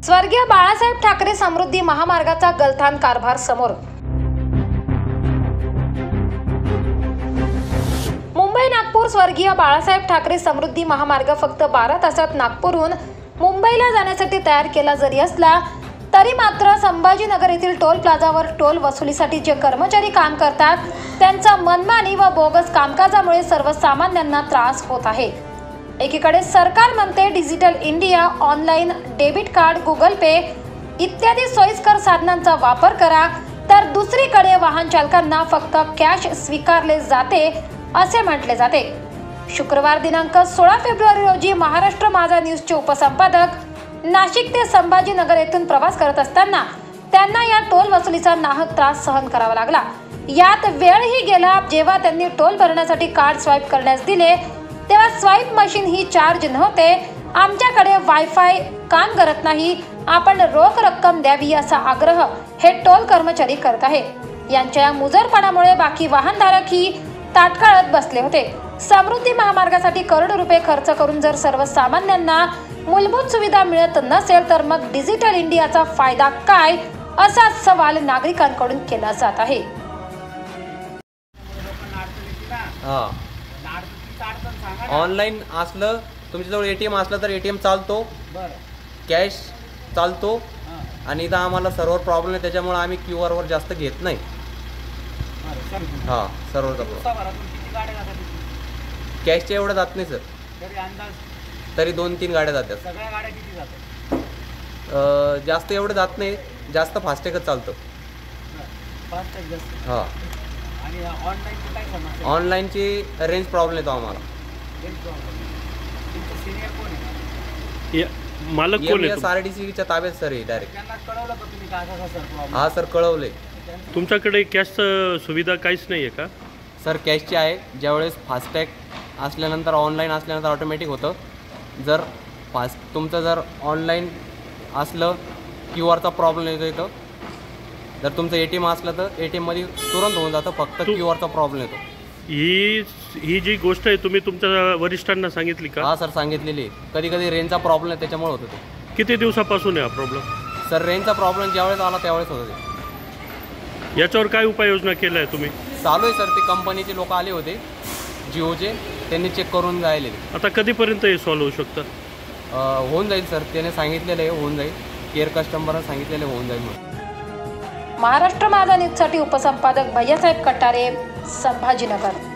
स्वर्गीय बाळासाहेब ठाकरे समृद्धी महामार्गाचा गलथान कारभार समोर। मुंबई नागपूर स्वर्गीय बाळासाहेब ठाकरे समृद्धी महामार्ग फक्त 12 तासात नागपूरहून मुंबईला जाण्यासाठी तयार केला जरी असला तरी मात्र संभाजीनगर येथील टोल प्लाझावर टोल वसुलीसाठी जे कर्मचारी काम करतात त्यांचा मनमानी व बोगस कामकाजामुळे सर्वसामान्यांना त्रास होत आहे। एकीकडे सरकार म्हणते digital India, online debit card, Google Pay इत्यादी सोयीस्कर साधनांचा वापर करा, तर दुसरीकडे वाहन चालकांना फक्त कॅश स्वीकारले जाते असे म्हटले जाते। शुक्रवार दिनांक 16 फेब्रुवारी रोजी महाराष्ट्र माझा न्यूजचे उपसंपादक नाशिक ते संभाजीनगर येथून प्रवास करत असताना त्यांना या टोल वसुलीचा नाहक त्रास सहन करावा लागला। यात वेळही गेला। जेव्हा त्यांनी टोल भरण्यासाठी कार्ड स्वाईप करण्यास दिले तेव्हा स्वाईप मशीन ही चार्ज नव्हते, आमच्याकडे वायफाय काम करत नाही, आपण रोख रक्कम द्यावी असा आग्रह हे टोल कर्मचारी करत आहे। यांच्या या मुजरपणामुळे बाकी वाहनधारकही ताटकळत बसले होते। समृद्धी महामार्गासाठी करोडो रुपये खर्च करून जर सर्वसामान्यांना मूलभूत सुविधा मिळत नसेल तर मग डिजिटल इंडियाचा फायदा काय, असा सवाल नागरिकांकडून केला जात आहे। ऑनलाईन असलं तुमच्याजवळ एटीएम असलं तर एटीएम चालतो, कॅश चालतो आणि इथं आम्हाला सर्व्हर प्रॉब्लेम आहे त्याच्यामुळे आम्ही QR वर जास्त घेत नाही। हां, सर्व्हरचा प्रॉब्लेम। कॅशचे एवढं जात नाही सर, तरी 2-3 गाड्या जातात। सगळ्या गाड्या किती जातात? जास्त एवढं जात नाही, जास्त फास्टॅगच चालतं। फास्टॅग जास्त। हां, आणि ऑनलाईनची काय समस्या? ऑनलाईनची रेंज प्रॉब्लेम येतो आम्हाला। तुमचं सिनियर कोण आहे? मालक कोण आहे? SRTCच्या ताब्यात सर आहे डायरेक्ट। त्यांना कळवलं का तुम्ही काय असा सर प्रॉब्लेम? हां सर, कळवले। तुमच्याकडे कॅश सुविधा काहीच नाही आहे का सर? कॅशची आहे, ज्यावेळेस फास्टॅग असल्यानंतर ऑनलाईन असल्यानंतर ऑटोमॅटिक होतं। जर तुमचं जर ऑनलाईन असलं QR प्रॉब्लेम येतो इथं, जर तुमचं ATM असलं तर ATMमध्ये तुरंत होऊन जातं, फक्त QR प्रॉब्लेम येतो। ही जी गोष्ट आहे तुम्ही तुमच्या वरिष्ठांना सांगितली का? हां सर, सांगितलेली। कधी कधी रेंजचा प्रॉब्लेम आहे त्याच्यामुळे होतो ते। किती दिवसापासून आहे हा प्रॉब्लेम? सर रेंजचा प्रॉब्लेम ज्यावेळेस आला त्यावेळेस होतं ते। याच्यावर काय उपाययोजना केल्या आहे तुम्ही? चालू आहे सर, ते कंपनीचे लोक आले होते जिओचे, त्यांनी चेक करून जायले। आता कधीपर्यंत हे सॉल्व्ह होऊ शकतं? होऊन जाईल सर, त्याने सांगितलेलं आहे होऊन जाईल, केअर कस्टमरला सांगितलेलं होऊन जाईल म्हणून। महाराष्ट्र माझा न्यूजसाठी उपसंपादक भैयासाहेब कटारे, संभाजीनगर।